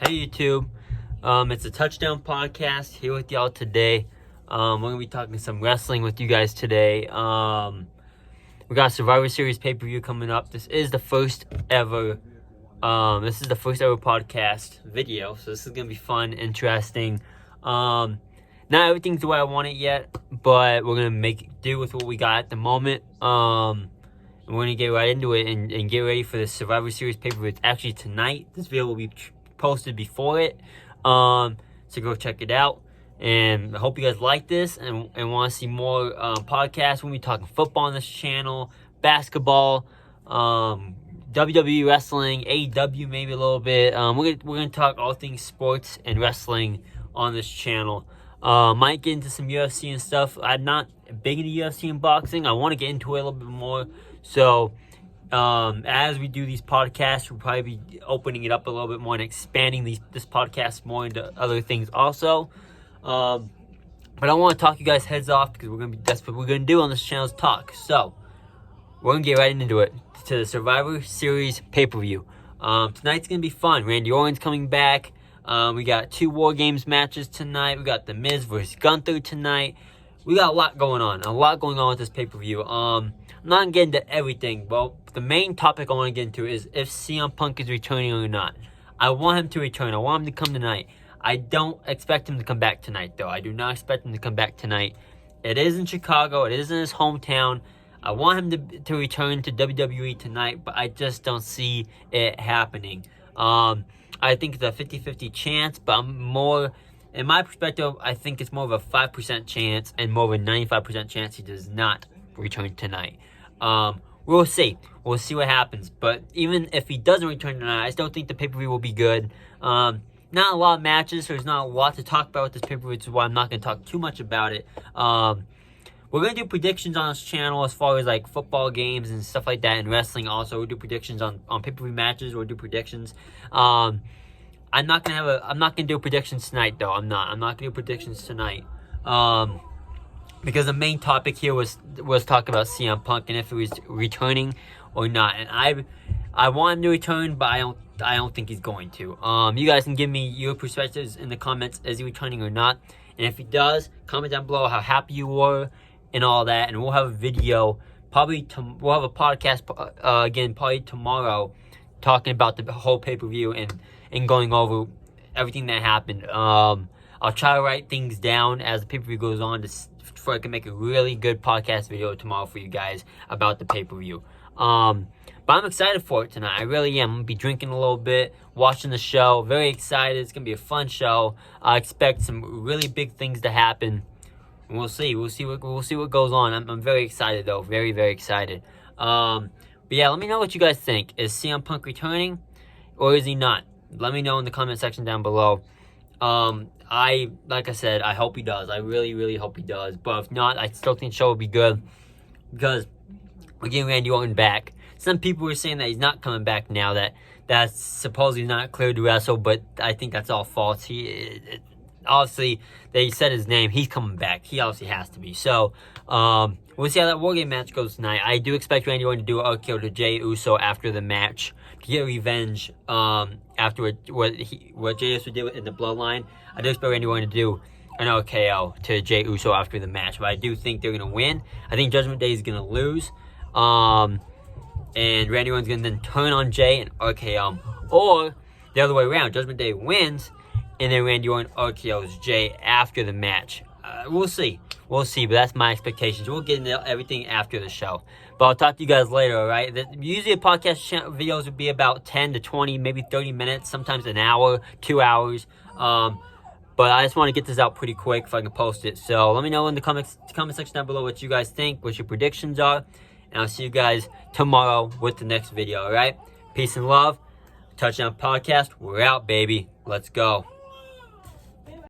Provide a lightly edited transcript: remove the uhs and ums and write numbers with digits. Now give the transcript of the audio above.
Hey YouTube, it's a Touchdown Podcast here with y'all today. We're going to be talking some wrestling with you guys today. We got Survivor Series pay-per-view coming up. This is the first ever podcast video, so this is going to be fun, interesting. Not everything's the way I want it yet, but we're going to make do with what we got at the moment. And we're going to get right into it and get ready for the Survivor Series pay-per-view. It's actually tonight. This video will be posted before it. So go check it out. And I hope you guys like this and want to see more podcasts. We'll be talking football on this channel, basketball, WWE wrestling, AEW maybe a little bit. We're gonna talk all things sports and wrestling on this channel. Might get into some UFC and stuff. I'm not big into UFC and boxing. I want to get into it a little bit more. So as we do these podcasts, we'll probably be opening it up a little bit more and expanding this podcast more into other things also. But I want to talk you guys heads off because that's what we're gonna do on this channel is talk. So we're gonna get right into it, to the Survivor Series pay-per-view. Tonight's gonna be fun. Randy Orton's coming back. We got 2 War Games matches tonight. We got The Miz versus Gunther tonight. We got a lot going on with this pay-per-view. I'm not getting to everything. Well, the main topic I want to get into is if CM Punk is returning or not. I want him to return. I want him to come tonight. I don't expect him to come back tonight, though. I do not expect him to come back tonight. It is in Chicago. It is in his hometown. I want him to return to WWE tonight, but I just don't see it happening. I think it's a 50-50 chance, but in my perspective, I think it's more of a 5% chance and more of a 95% chance he does not return tonight. We'll see. We'll see what happens. But even if he doesn't return tonight, I still think the pay-per-view will be good. Not a lot of matches, so there's not a lot to talk about with this pay-per-view, which is why I'm not going to talk too much about it. We're going to do predictions on this channel as far as like football games and stuff like that, and wrestling also. We'll do predictions on pay-per-view matches. We'll do predictions. I'm not gonna do predictions tonight, though. I'm not gonna do predictions tonight. Because the main topic here was talking about CM Punk and if he was returning or not. And I want him to return, but I don't think he's going to. You guys can give me your perspectives in the comments. Is he returning or not? And if he does, comment down below how happy you were and all that. And we'll have a video. We'll have a podcast again probably tomorrow, talking about the whole pay-per-view and going over everything that happened. I'll try to write things down as the pay-per-view goes on so I can make a really good podcast video tomorrow for you guys about the pay-per-view. But I'm excited for it tonight. I really am. I'm going to be drinking a little bit, watching the show. Very excited. It's going to be a fun show. I expect some really big things to happen. And we'll see. We'll see what goes on. I'm very excited, though. Very, very excited. But yeah, let me know what you guys think. Is CM Punk returning or is he not? Let me know in the comment section down below. Like I said, I hope he does. I really, really hope he does. But if not, I still think the show will be good because we're getting Randy Orton back. Some people were saying that he's not coming back now, that's supposedly not cleared to wrestle, but I think that's all false. Obviously, they said his name. He's coming back. He obviously has to be. So, we'll see how that War Game match goes tonight. I do expect Randy Orton to do an RKO to Jey Uso after the match to get revenge after what Jey Uso did in the Bloodline. I do expect Randy Orton to do an RKO to Jey Uso after the match, but I do think they're going to win. I think Judgment Day is going to lose. And Randy Orton's going to then turn on Jey and RKO him. Or the other way around, Judgment Day wins, and then Randy Orton RKOs Jey after the match. We'll see. We'll see, but that's my expectations. We'll get into everything after the show. But I'll talk to you guys later, all right? Usually, podcast videos would be about 10 to 20, maybe 30 minutes, sometimes an hour, 2 hours. But I just want to get this out pretty quick if I can post it. So let me know in the comment section down below what you guys think, what your predictions are. And I'll see you guys tomorrow with the next video, all right? Peace and love. Touchdown Podcast. We're out, baby. Let's go.